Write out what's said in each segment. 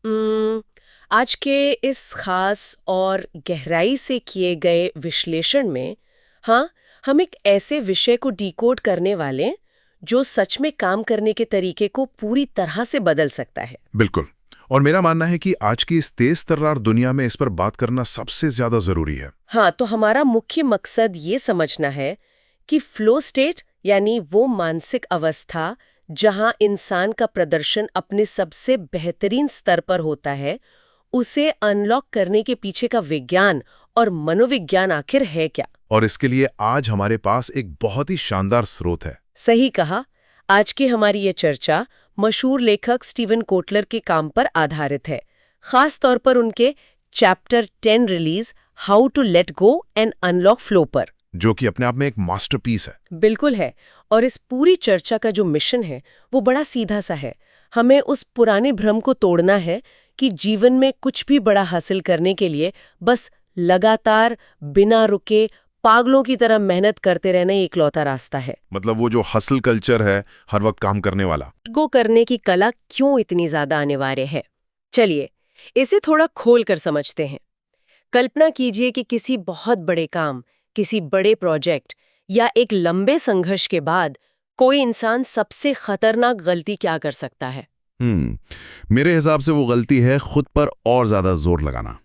उम्म, आज के इस खास और गहराई से किए गए विश्लेषण में, हाँ, हम एक ऐसे विषय को डिकोड करने वाले जो सच में काम करने के तरीके को पूरी तरह से बदल सकता है। बिल्कुल। और मेरा मानना है कि आज की इस तेज तर्रार दुनिया में इस पर बात करना सबसे ज्यादा जरूरी है। हाँ, तो हमारा मुख्य मकसद ये समझना है कि फ्लो स्टेट यानी वो मानसिक अवस्था जहाँ इंसान का प्रदर्शन अपने सबसे बेहतरीन स्तर पर होता है, उसे अनलॉक करने के पीछे का विज्ञान और मनोविज्ञान आखिर है क्या। और इसके लिए आज हमारे पास एक बहुत ही शानदार स्रोत है। सही कहा। आज की हमारी ये चर्चा मशहूर लेखक स्टीवन कोटलर के काम पर आधारित है, खास तौर पर उनके chapter 10 release how to let go and unlock flow पर। जो कि अपने आप में एक मास्टरपीस है। बिल्कुल है। और इस पूरी चर्चा का जो मिशन है वो बड़ा सीधा सा है। हमें उस पुराने भ्रम को तोड़ना है कि जीवन में कुछ भी बड़ा हासिल करने के लिए बस लगातार बिना रुके पागलों की तरह मेहनत करते रहना ही इकलौता रास्ता है। मतलब वो जो हसल कल्चर है, हर वक्त काम करने वाला। गो करने की कला क्यों इतनी ज्यादा अनिवार्य है? चलिए इसे थोड़ा खोल कर समझते हैं। कल्पना कीजिए कि किसी बहुत बड़े काम, किसी बड़े प्रोजेक्ट या एक लंबे संघर्ष के बाद कोई इंसान सबसे खतरनाक गलती क्या कर सकता है? मेरे हिसाब से वो गलती है खुद पर और ज्यादा जोर लगाना।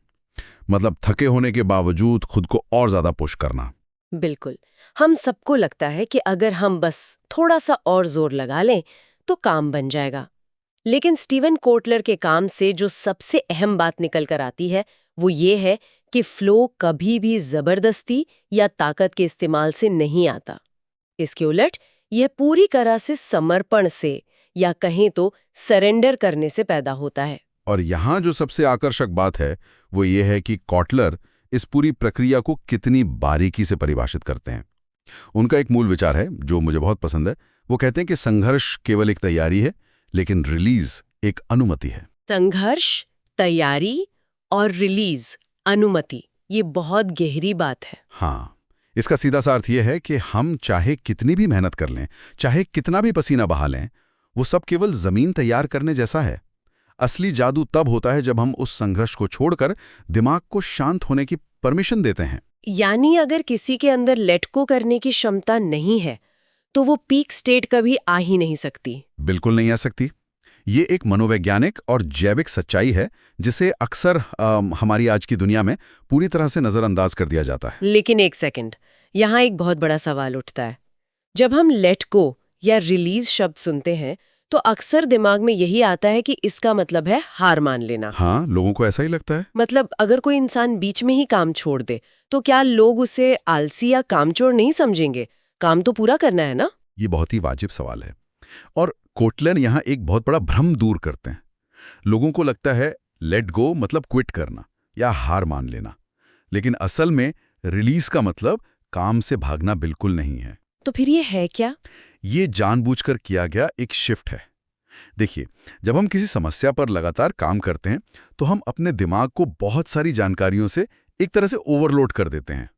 मतलब थके होने के बावजूद खुद को और ज्यादा पुश करना। बिल्कुल। हम सबको लगता है कि अगर हम बस थोड़ा सा और जोर लगा लें तो काम बन जाएगा। लेकिन स्टीवन कोटलर के काम से जो सबसे अहम बात निकल कर आती है वो ये है कि फ्लो कभी भी जबरदस्ती या ताकत के इस्तेमाल से नहीं आता। इसके उलट यह पूरी तरह से समर्पण से या कहें तो सरेंडर करने से पैदा होता है। और यहाँ जो सबसे आकर्षक बात है वो ये है कि कॉटलर इस पूरी प्रक्रिया को कितनी बारीकी से परिभाषित करते हैं। उनका एक मूल विचार है जो मुझे बहुत पसंद है। वो कहते हैं कि संघर्ष केवल एक तैयारी है, लेकिन रिलीज एक अनुमति है। संघर्ष, तैयारी और रिलीज, अनुमति, ये बहुत गहरी बात है। हाँ, इसका सीधा सा अर्थ यह है कि हम चाहे कितनी भी मेहनत कर लें, चाहे कितना भी पसीना बहा लें, वो सब केवल जमीन तैयार करने जैसा है। असली जादू तब होता है जब हम उस संघर्ष को छोड़कर दिमाग को शांत होने की परमिशन देते हैं। यानी अगर किसी के अंदर लेट गो करने की क्षमता नहीं है तो वो पीक स्टेट कभी आ ही नहीं सकती। बिल्कुल नहीं आ सकती। ये एक मनोवैज्ञानिक और जैविक सच्चाई है जिसे अक्सर हमारी आज की दुनिया में पूरी तरह से नजरअंदाज कर दिया जाता है। लेकिन एक सेकंड, यहाँ एक बहुत बड़ा सवाल उठता है। जब हम लेट गो या रिलीज शब्द सुनते हैं तो अक्सर दिमाग में यही आता है कि इसका मतलब है हार मान लेना। हाँ, लोगों को ऐसा ही लगता है। मतलब अगर कोई इंसान बीच में ही काम छोड़ दे तो क्या लोग उसे आलसी या कामचोर नहीं समझेंगे? काम तो पूरा करना है ना। ये बहुत ही वाजिब सवाल है। और कोटलर यहाँ एक बहुत बड़ा भ्रम दूर करते हैं। लोगों को लगता है लेट गो मतलब क्विट करना या हार मान लेना, लेकिन असल में रिलीज का मतलब काम से भागना बिल्कुल नहीं है। तो फिर ये है क्या? ये जानबूझकर किया गया एक शिफ्ट है। देखिए, जब हम किसी समस्या पर लगातार काम करते हैं तो हम अपने दिमाग को बहुत सारी जानकारियों से एक तरह से ओवरलोड कर देते हैं।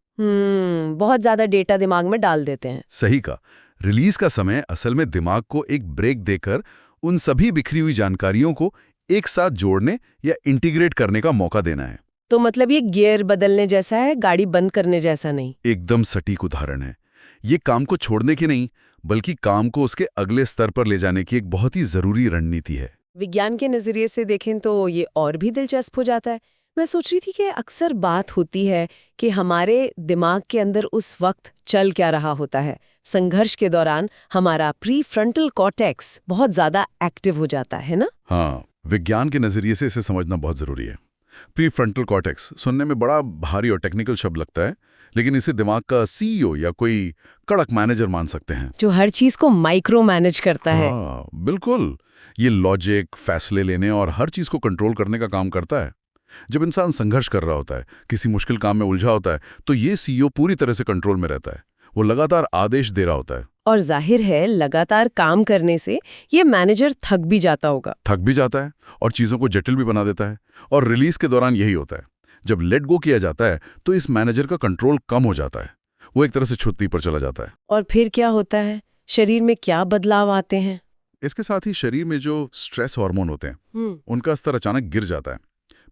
बहुत ज्यादा डेटा दिमाग में डाल देते हैं। सही का। रिलीज का समय असल में दिमाग को एक ब्रेक देकर उन सभी बिखरी हुई जानकारियों को एक साथ जोड़ने या इंटीग्रेट करने का मौका देना है। तो मतलब ये गियर बदलने जैसा है, गाड़ी बंद करने जैसा नहीं। एकदम सटीक उदाहरण है। ये काम को छोड़ने की नहीं, बल्कि काम को उसके अगले स्तर पर ले जाने की एक बहुत ही जरूरी रणनीति है। विज्ञान के नजरिए से देखें तो ये और भी दिलचस्प हो जाता है। मैं सोच रही थी कि अक्सर बात होती है कि हमारे दिमाग के अंदर उस वक्त चल क्या रहा होता है। संघर्ष के दौरान हमारा प्रीफ्रंटल कॉर्टेक्स बहुत ज्यादा एक्टिव हो जाता है ना। हाँ, विज्ञान के नजरिए से इसे समझना बहुत जरूरी है। प्रीफ्रंटल कॉर्टेक्स सुनने में बड़ा भारी और टेक्निकल शब्द लगता है, लेकिन इसे दिमाग का सीईओ या कोई कड़क मैनेजर मान सकते हैं, जो हर चीज को माइक्रो मैनेज करता है। हाँ, बिल्कुल। ये लॉजिक, फैसले लेने और हर चीज को कंट्रोल करने का काम करता है। जब इंसान संघर्ष कर रहा होता है, किसी मुश्किल काम में उलझा होता है, तो ये सीईओ पूरी तरह से कंट्रोल में रहता है। वो लगातार आदेश दे रहा होता है। और जाहिर है लगातार काम करने से ये मैनेजर थक भी जाता होगा। थक भी जाता है और चीजों को जटिल भी बना देता है। और रिलीज के दौरान यही होता है। जब लेट गो किया जाता है तो इस मैनेजर का कंट्रोल कम हो जाता है। वो एक तरह से छुट्टी पर चला जाता है। और फिर क्या होता है? शरीर में क्या बदलाव आते हैं? इसके साथ ही शरीर में जो स्ट्रेस हार्मोन होते हैं उनका स्तर अचानक गिर जाता है।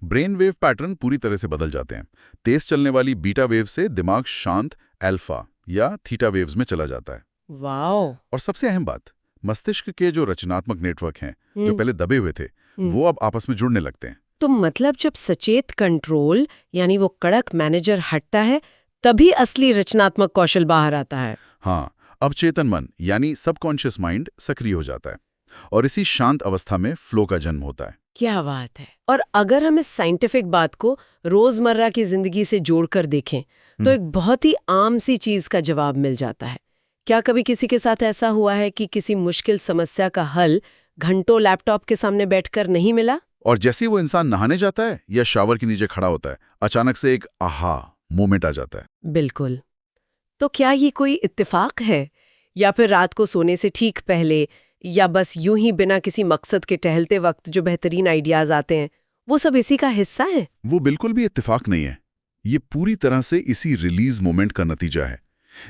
ब्रेन वेव पैटर्न पूरी तरह से बदल जाते हैं। तेज चलने वाली बीटा वेव से दिमाग शांत अल्फा या थीटा वेव्स में चला जाता है। वाओ। और सबसे अहम बात, मस्तिष्क के जो रचनात्मक नेटवर्क हैं जो पहले दबे हुए थे वो अब आपस में जुड़ने लगते हैं। तो मतलब जब सचेत कंट्रोल यानी वो कड़क मैनेजर हटता है तभी असली रचनात्मक कौशल बाहर आता है। हाँ, अब चेतन मन यानी सबकॉन्शियस माइंड सक्रिय हो जाता है और इसी शांत अवस्था में फ्लो का जन्म होता है। क्या बात है। और अगर हम इस साइंटिफिक बात को रोजमर्रा की जिंदगी से जोड़कर देखें तो एक बहुत ही आम सी चीज का जवाब मिल जाता है। क्या कभी किसी के साथ ऐसा हुआ है कि किसी मुश्किल समस्या का हल घंटों लैपटॉप के सामने बैठकर नहीं मिला? और जैसे ही वो इंसान नहाने जाता है या शावर के नीचे खड़ा होता है, अचानक से एक आहा मोमेंट आ जाता है। बिल्कुल। तो क्या ये कोई इत्तेफाक है या फिर रात को सोने से ठीक पहले या बस यूं ही बिना किसी मकसद के टहलते वक्त जो बेहतरीन आइडियाज आते हैं वो सब इसी का हिस्सा है? वो बिल्कुल भी इत्तेफाक नहीं है। ये पूरी तरह से इसी रिलीज मोमेंट का नतीजा है।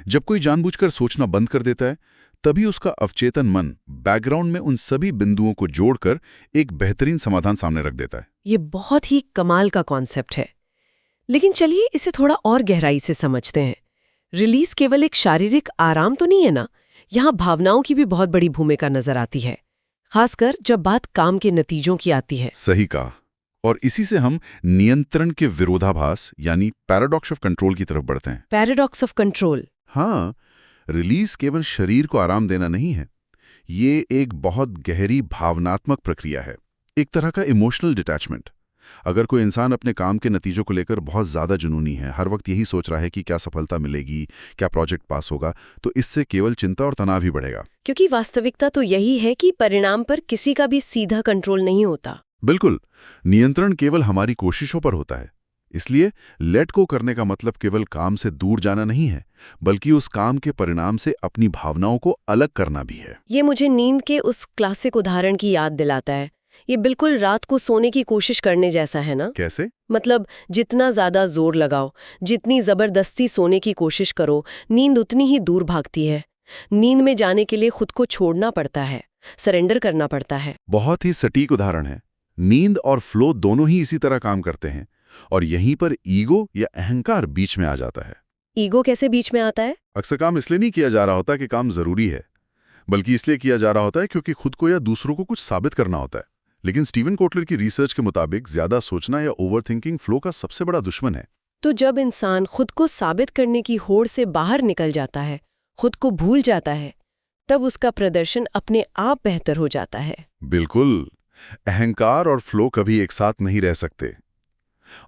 जब कोई जानबूझकर सोचना बंद कर देता है तभी उसका अवचेतन मन बैकग्राउंड में उन सभी बिंदुओं को जोड़कर एक बेहतरीन समाधान सामने रख देता है। ये बहुत ही कमाल का कॉन्सेप्ट है। लेकिन चलिए इसे थोड़ा और गहराई से समझते हैं। रिलीज केवल एक शारीरिक आराम तो नहीं है ना, यहाँ भावनाओं की भी बहुत बड़ी भूमिका नजर आती है, खासकर जब बात काम के नतीजों की आती है। सही कहा। और इसी से हम नियंत्रण के विरोधाभास यानी पैराडॉक्स ऑफ कंट्रोल की तरफ बढ़ते हैं। Paradox of control. हाँ, रिलीज केवल शरीर को आराम देना नहीं है, ये एक बहुत गहरी भावनात्मक प्रक्रिया है, एक तरह का इमोशनल डिटैचमेंट। अगर कोई इंसान अपने काम के नतीजों को लेकर बहुत ज्यादा जुनूनी है, हर वक्त यही सोच रहा है कि क्या सफलता मिलेगी, क्या प्रोजेक्ट पास होगा, तो इससे केवल चिंता और तनाव ही बढ़ेगा। क्योंकि वास्तविकता तो यही है कि परिणाम पर किसी का भी सीधा कंट्रोल नहीं होता। बिल्कुल, नियंत्रण केवल हमारी कोशिशों पर होता है। इसलिए लेट गो करने का मतलब केवल काम से दूर जाना नहीं है, बल्कि उस काम के परिणाम से अपनी भावनाओं को अलग करना भी है। ये मुझे नींद के उस क्लासिक उदाहरण की याद दिलाता है। ये बिल्कुल रात को सोने की कोशिश करने जैसा है ना? कैसे? मतलब जितना ज्यादा जोर लगाओ, जितनी जबरदस्ती सोने की कोशिश करो, नींद उतनी ही दूर भागती है। नींद में जाने के लिए खुद को छोड़ना पड़ता है, सरेंडर करना पड़ता है। बहुत ही सटीक उदाहरण है। नींद और फ्लो दोनों ही इसी तरह काम करते हैं, और यहीं पर ईगो या अहंकार बीच में आ जाता है। ईगो कैसे बीच में आता है? अक्सर काम इसलिए नहीं किया जा रहा होता कि काम जरूरी है, बल्कि इसलिए किया जा रहा होता है क्योंकि खुद को या दूसरों को कुछ साबित करना होता है। लेकिन स्टीवन कोटलर की रिसर्च के मुताबिक ज्यादा सोचना या ओवरथिंकिंग फ्लो का सबसे बड़ा दुश्मन है। तो जब इंसान खुद को साबित करने की होड़ से बाहर निकल जाता है, खुद को भूल जाता है, तब उसका प्रदर्शन अपने आप बेहतर हो जाता है। बिल्कुल, अहंकार और फ्लो कभी एक साथ नहीं रह सकते।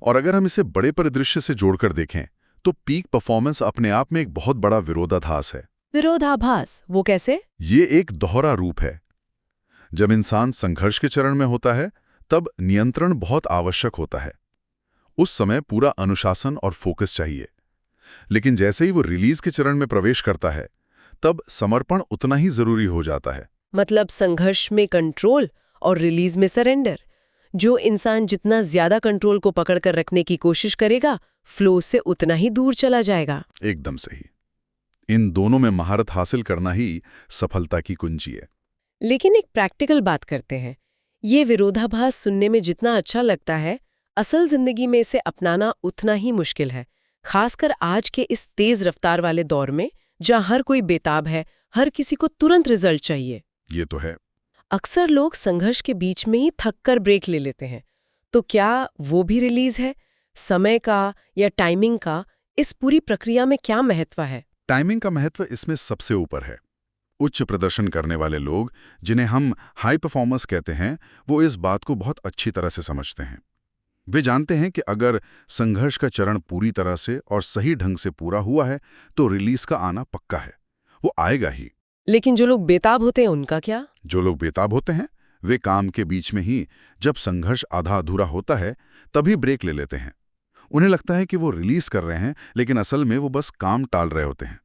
और अगर हम इसे बड़े परिदृश्य से जोड़कर देखें तो पीक परफॉर्मेंस अपने आप में एक बहुत बड़ा विरोधाभास है। विरोधाभास? वो कैसे? ये एक दोहरा रूप है। जब इंसान संघर्ष के चरण में होता है तब नियंत्रण बहुत आवश्यक होता है। उस समय पूरा अनुशासन और फोकस चाहिए। लेकिन जैसे ही वो रिलीज के चरण में प्रवेश करता है तब समर्पण उतना ही जरूरी हो जाता है। मतलब संघर्ष में कंट्रोल और रिलीज में सरेंडर। जो इंसान जितना ज्यादा कंट्रोल को पकड़कर रखने की कोशिश करेगा, फ्लो से उतना ही दूर चला जाएगा। एकदम सही। इन दोनों में महारत हासिल करना ही सफलता की कुंजी है। लेकिन एक प्रैक्टिकल बात करते हैं। ये विरोधाभास सुनने में जितना अच्छा लगता है, असल जिंदगी में इसे अपनाना उतना ही मुश्किल है, खासकर आज के इस तेज रफ्तार वाले दौर में जहां हर कोई बेताब है, हर किसी को तुरंत रिजल्ट चाहिए। ये तो है। अक्सर लोग संघर्ष के बीच में ही थककर ब्रेक ले लेते हैं। तो क्या वो भी रिलीज है? समय का या टाइमिंग का इस पूरी प्रक्रिया में क्या महत्व है? टाइमिंग का महत्व इसमें सबसे ऊपर है। उच्च प्रदर्शन करने वाले लोग, जिन्हें हम हाई परफॉर्मर्स कहते हैं, वो इस बात को बहुत अच्छी तरह से समझते हैं। वे जानते हैं कि अगर संघर्ष का चरण पूरी तरह से और सही ढंग से पूरा हुआ है तो रिलीज का आना पक्का है, वो आएगा ही। लेकिन जो लोग बेताब होते हैं उनका क्या? जो लोग बेताब होते हैं वे काम के बीच में ही, जब संघर्ष आधा अधूरा होता है, तभी ब्रेक ले लेते हैं। उन्हें लगता है कि वो रिलीज कर रहे हैं, लेकिन असल में वो बस काम टाल रहे होते हैं।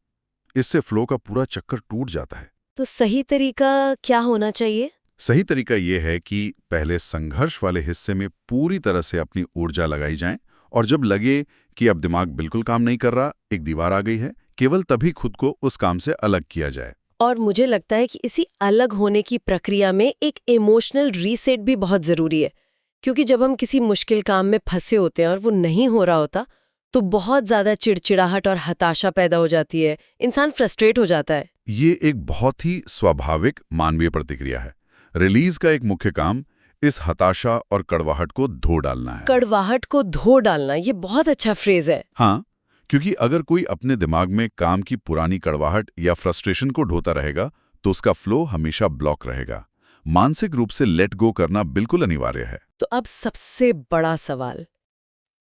इससे फ्लो का पूरा चक्कर टूट जाता है। तो सही तरीका क्या होना चाहिए? सही तरीका ये है कि पहले संघर्ष वाले हिस्से में पूरी तरह से अपनी ऊर्जा लगाई जाए, और जब लगे कि अब दिमाग बिल्कुल काम नहीं कर रहा, एक दीवार आ गई है, केवल तभी खुद को उस काम से अलग किया जाए। और मुझे लगता है कि इसी अलग होने की प्रक्रिया में एक इमोशनल रीसेट भी बहुत ज़रूरी है, क्योंकि जब हम किसी मुश्किल काम में फंसे होते हैं और वो नहीं हो रहा होता, तो बहुत ज़्यादा चिड़चिड़ाहट और हताशा पैदा हो जाती है, इंसान फ्रस्ट्रेट हो जाता है। ये एक बहुत ही स्वाभाविक मानवीय प्रतिक्रिया है। रिलीज का एक मुख्य काम इस हताशा और कड़वाहट को धो डालना है। कड़वाहट को धो डालना, ये बहुत अच्छा फ्रेज है। हाँ, क्योंकि अगर कोई अपने दिमाग में काम की पुरानी कड़वाहट या फ्रस्ट्रेशन को ढोता रहेगा तो उसका फ्लो हमेशा ब्लॉक रहेगा। मानसिक रूप से लेट गो करना बिल्कुल अनिवार्य है। तो अब सबसे बड़ा सवाल,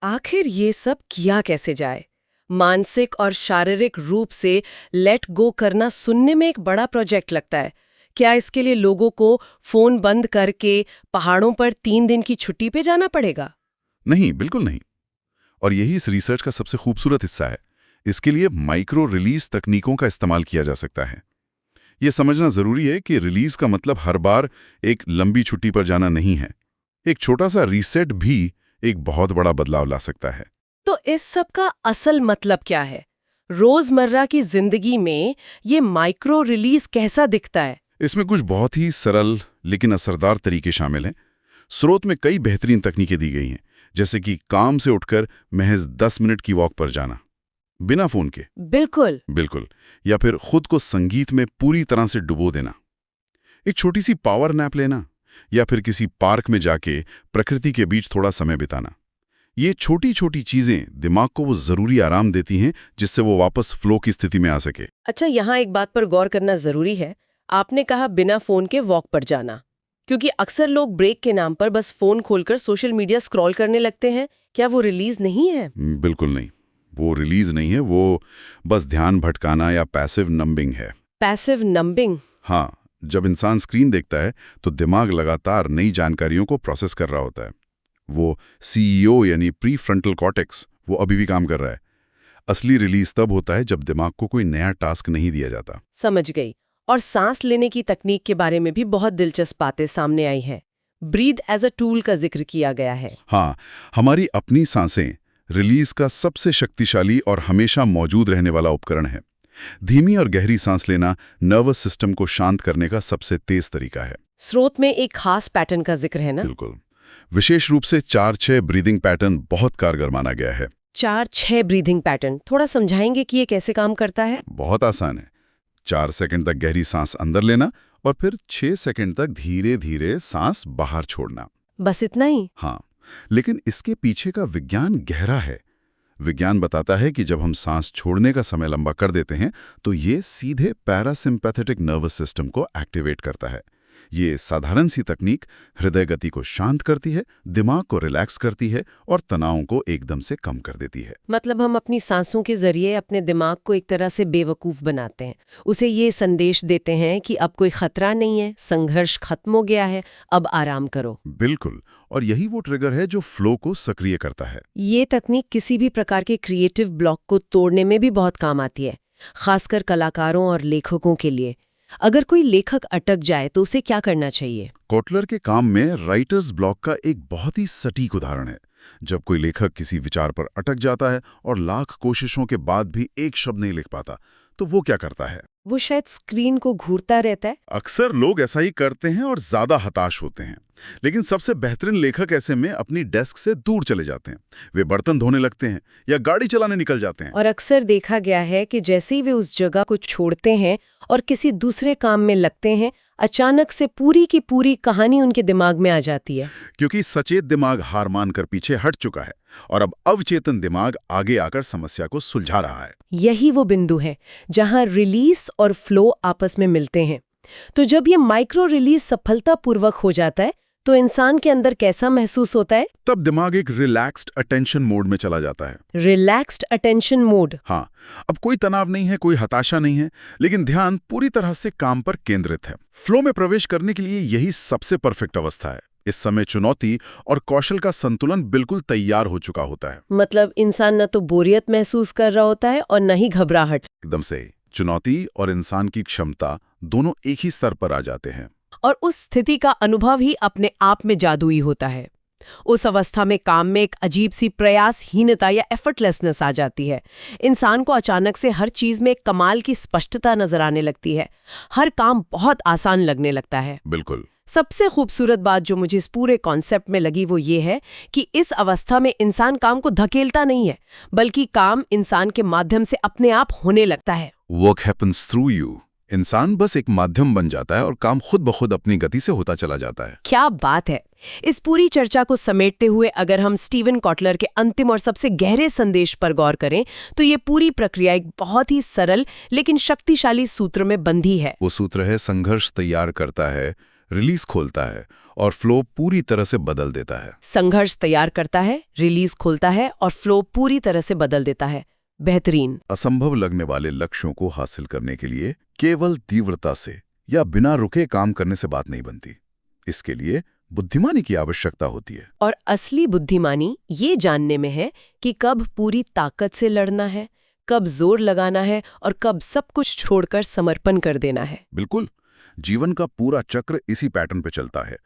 आखिर ये सब किया कैसे जाए? मानसिक और शारीरिक रूप से लेट गो करना सुनने में एक बड़ा प्रोजेक्ट लगता है। क्या इसके लिए लोगों को फोन बंद करके पहाड़ों पर 3 दिन की छुट्टी पे जाना पड़ेगा? नहीं, बिल्कुल नहीं। और यही इस रिसर्च का सबसे खूबसूरत हिस्सा है। इसके लिए माइक्रो रिलीज तकनीकों का इस्तेमाल किया जा सकता है। यह समझना जरूरी है कि रिलीज का मतलब हर बार एक लंबी छुट्टी पर जाना नहीं है। एक छोटा सा रीसेट भी एक बहुत बड़ा बदलाव ला सकता है। तो इस सब का असल मतलब क्या है? रोजमर्रा की जिंदगी में ये माइक्रो रिलीज कैसा दिखता है? इसमें कुछ बहुत ही सरल लेकिन असरदार तरीके शामिल हैं। स्रोत में कई बेहतरीन तकनीकें दी गई हैं, जैसे कि काम से उठकर महज 10 मिनट की वॉक पर जाना बिना फोन के। बिल्कुल। या फिर खुद को संगीत में पूरी तरह से डुबो देना, एक छोटी सी पावर नैप लेना, या फिर किसी पार्क में जाके प्रकृति के बीच थोड़ा समय बिताना। ये छोटी छोटी चीजें दिमाग को वो जरूरी आराम देती हैं जिससे वो वापस फ्लो की स्थिति में आ सके। अच्छा, यहाँ एक बात पर गौर करना जरूरी है। आपने कहा बिना फोन के वॉक पर जाना, क्योंकि अक्सर लोग ब्रेक के नाम पर बस फोन खोलकर सोशल मीडिया स्क्रॉल करने लगते हैं। क्या वो रिलीज नहीं है? बिल्कुल नहीं, वो रिलीज नहीं है, वो बस ध्यान भटकाना या पैसिव नंबिंग है। Passive numbing? हाँ, जब इंसान स्क्रीन देखता है तो दिमाग लगातार नई जानकारियों को प्रोसेस कर रहा होता है। वो सीईओ यानी प्री फ्रंटल कॉर्टेक्स वो अभी भी काम कर रहा है। असली रिलीज तब होता है जब दिमाग को कोई नया टास्क नहीं दिया जाता। समझ गई। और सांस लेने की तकनीक के बारे में भी बहुत दिलचस्प बातें सामने आई है। ब्रीथ एज अ टूल का जिक्र किया गया है। हाँ, हमारी अपनी सांसें रिलीज का सबसे शक्तिशाली और हमेशा मौजूद रहने वाला उपकरण है। धीमी और गहरी सांस लेना नर्वस सिस्टम को शांत करने का सबसे तेज तरीका है। स्रोत में एक खास पैटर्न का जिक्र है ना? बिल्कुल। विशेष रूप से 4-6 ब्रीदिंग पैटर्न बहुत कारगर माना गया है। 4-6 ब्रीदिंग पैटर्न, थोड़ा समझाएंगे कि ये कैसे काम करता है? बहुत आसान है। 4 सेकंड तक गहरी सांस अंदर लेना और फिर 6 सेकंड तक धीरे धीरे सांस बाहर छोड़ना। बस इतना ही? हाँ, लेकिन इसके पीछे का विज्ञान गहरा है। विज्ञान बताता है कि जब हम सांस छोड़ने का समय लंबा कर देते हैं तो ये सीधे पैरासिम्पैथेटिक नर्वस सिस्टम को एक्टिवेट करता है। ये साधारण सी तकनीक हृदय गति को शांत करती है, दिमाग को रिलैक्स करती है और तनाव को एकदम से कम कर देती है। मतलब हम अपनी सांसों के जरिए अपने दिमाग को एक तरह से बेवकूफ बनाते हैं। उसे ये संदेश देते हैं कि अब कोई खतरा नहीं है, संघर्ष खत्म हो गया है, अब आराम करो। बिल्कुल, और यही वो ट्रिगर है जो फ्लो को सक्रिय करता है। ये तकनीक किसी भी प्रकार के क्रिएटिव ब्लॉक को तोड़ने में भी बहुत काम आती है, खासकर कलाकारों और लेखकों के लिए। अगर कोई लेखक अटक जाए तो उसे क्या करना चाहिए? कोटलर के काम में राइटर्स ब्लॉक का एक बहुत ही सटीक उदाहरण है। जब कोई लेखक किसी विचार पर अटक जाता है और लाख कोशिशों के बाद भी एक शब्द नहीं लिख पाता, तो वो क्या करता है? वो शायद स्क्रीन को घूरता रहता है। अक्सर लोग ऐसा ही करते हैं और ज्यादा हताश होते हैं। लेकिन सबसे बेहतरीन लेखक ऐसे में अपनी डेस्क से दूर चले जाते हैं। वे बर्तन धोने लगते हैं या गाड़ी चलाने निकल जाते हैं। और अक्सर देखा गया है कि जैसे ही वे उस जगह को छोड़ते हैं और किसी दूसरे काम में लगते हैं, अचानक से पूरी की पूरी कहानी उनके दिमाग में आ जाती है। क्योंकि सचेत दिमाग हार मानकर पीछे हट चुका है और अब अवचेतन दिमाग आगे आकर समस्या को सुलझा रहा है। यही वो बिंदु है जहां रिलीज और फ्लो आपस में मिलते हैं। तो जब ये माइक्रो रिलीज सफलतापूर्वक हो जाता है तो इंसान के अंदर कैसा महसूस होता है? तब दिमाग एक रिलैक्स्ड अटेंशन मोड में चला जाता है। Relaxed attention mode? हाँ, अब कोई तनाव नहीं है, कोई हताशा नहीं है, लेकिन ध्यान पूरी तरह से काम पर केंद्रित है। फ्लो में प्रवेश करने के लिए यही सबसे परफेक्ट अवस्था है। इस समय चुनौती और कौशल का संतुलन बिल्कुल तैयार हो चुका होता है। मतलब इंसान न तो बोरियत महसूस कर रहा होता है और न ही घबराहट। एकदम से चुनौती और इंसान की क्षमता दोनों एक ही स्तर पर आ जाते हैं। और उस स्थिति का अनुभव ही अपने आप में जादुई होता है। उस अवस्था में काम में एक अजीब सी प्रयासहीनता या एफर्टलेसनेस आ जाती है। इंसान को अचानक से हर चीज में एक कमाल की स्पष्टता नजर आने लगती है। हर काम बहुत आसान लगने लगता है। बिल्कुल। सबसे खूबसूरत बात जो मुझे इस पूरे कॉन्सेप्ट में लगी वो ये है कि इस अवस्था में इंसान काम को धकेलता नहीं है, बल्कि काम इंसान के माध्यम से अपने आप होने लगता है। Work happens through you. इंसान बस एक माध्यम बन जाता है और काम खुद ब खुद अपनी गति से होता चला जाता है। क्या बात है। इस पूरी चर्चा को समेटते हुए अगर हम स्टीवन कॉटलर के अंतिम और सबसे गहरे संदेश पर गौर करें तो ये पूरी प्रक्रिया एक बहुत ही सरल लेकिन शक्तिशाली सूत्र में बंधी है। वो सूत्र है, संघर्ष तैयार करता है, रिलीज खोलता है और फ्लो पूरी तरह से बदल देता है। संघर्ष तैयार करता है, रिलीज खोलता है और फ्लो पूरी तरह से बदल देता है। बेहतरीन। असंभव लगने वाले लक्ष्यों को हासिल करने के लिए केवल तीव्रता से या बिना रुके काम करने से बात नहीं बनती। इसके लिए बुद्धिमानी की आवश्यकता होती है। और असली बुद्धिमानी ये जानने में है कि कब पूरी ताकत से लड़ना है, कब जोर लगाना है और कब सब कुछ छोड़कर समर्पण कर देना है। बिल्कुल। जीवन का पूरा चक्र इसी पैटर्न पे चलता है।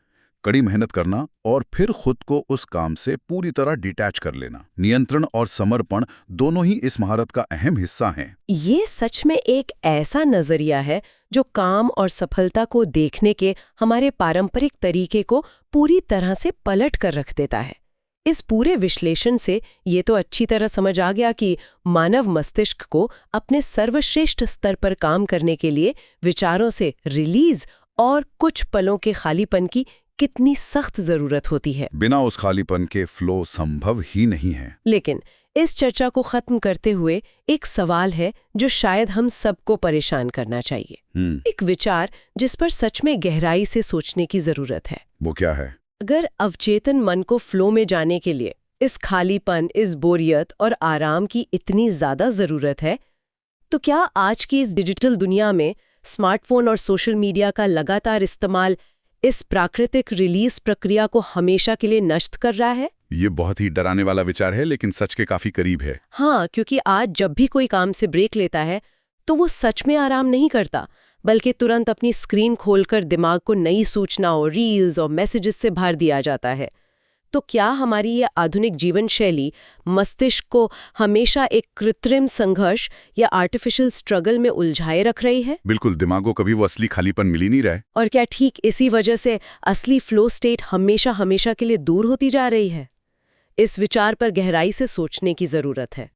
कड़ी मेहनत करना और फिर खुद को उस काम से पूरी तरह डिटैच कर लेना। नियंत्रण और समर्पण दोनों ही इस महारत का अहम हिस्सा हैं। ये सच में एक ऐसा नजरिया है जो काम और सफलता को देखने के हमारे पारंपरिक तरीके को पूरी तरह से पलट कर रख देता है। इस पूरे विश्लेषण से ये तो अच्छी तरह समझ आ गया कि मानव मस्तिष्क को अपने सर्वश्रेष्ठ स्तर पर काम करने के लिए विचारों से रिलीज और कुछ पलों के खालीपन की कितनी सख्त जरूरत होती है। बिना उस खालीपन के फ्लो संभव ही नहीं है। लेकिन इस चर्चा को खत्म करते हुए एक सवाल है जो शायद हम सबको परेशान करना चाहिए। एक विचार जिस पर सच में गहराई से सोचने की जरूरत है। वो क्या है? अगर अवचेतन मन को फ्लो में जाने के लिए इस खालीपन, इस बोरियत और आराम की इतनी ज्यादा जरूरत है, तो क्या आज की इस डिजिटल दुनिया में स्मार्टफोन और सोशल मीडिया का लगातार इस्तेमाल इस प्राकृतिक रिलीज प्रक्रिया को हमेशा के लिए नष्ट कर रहा है? ये बहुत ही डराने वाला विचार है, लेकिन सच के काफी करीब है। हाँ, क्योंकि आज जब भी कोई काम से ब्रेक लेता है तो वो सच में आराम नहीं करता, बल्कि तुरंत अपनी स्क्रीन खोलकर दिमाग को नई सूचनाओं, रील्स और मैसेजेस से भर दिया जाता है। तो क्या हमारी ये आधुनिक जीवन शैली मस्तिष्क को हमेशा एक कृत्रिम संघर्ष या आर्टिफिशियल स्ट्रगल में उलझाए रख रही है? बिल्कुल। दिमाग को कभी वो असली खालीपन मिल ही नहीं रहा है। और क्या ठीक इसी वजह से असली फ्लो स्टेट हमेशा हमेशा के लिए दूर होती जा रही है? इस विचार पर गहराई से सोचने की जरूरत है।